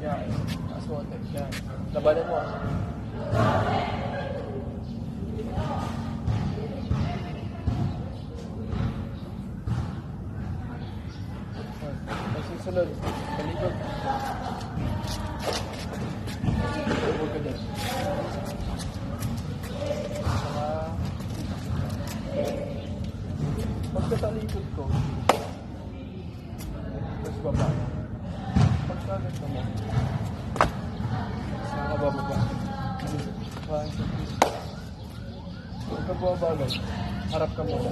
Yan. Taas mo. Yan. Labanan mo. Sunod, palikod. Palikod ka din. Pagkatalikod ko, tapos baba. Pagkagat mo, saka bababa. Pagka bumabagal, harap ka muna.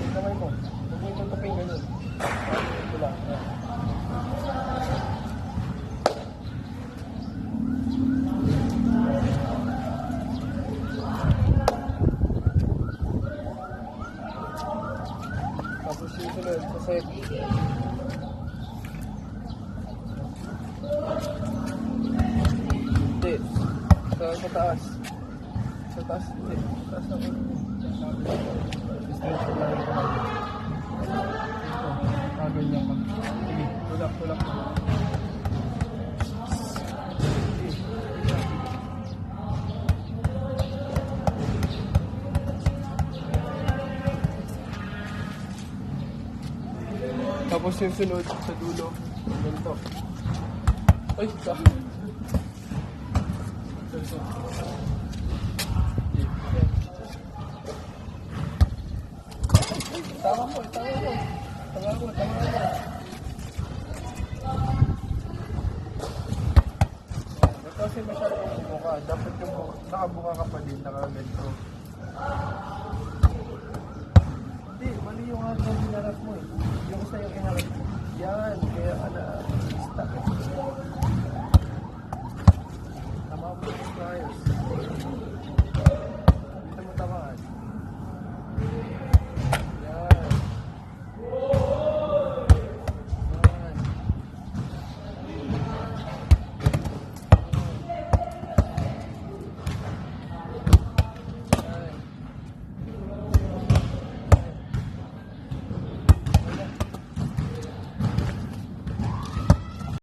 Yung kamay mo. Huwag mo itong kaping ganun. Ito lang. Tapos yung sunod sa set. Hindi. Sa taas. Sa taas. Hindi. Sa taas naman. Straight lang yung kamay. Ito. Ganyan ka. Sige. Tulak. Tapos yung sunod sa dulo. Ganito. Ay! Tama mo. Kasi masyadong buka. Dapat yung nakabuka ka pa din, nakaganto. Hindi, mali yung hanggang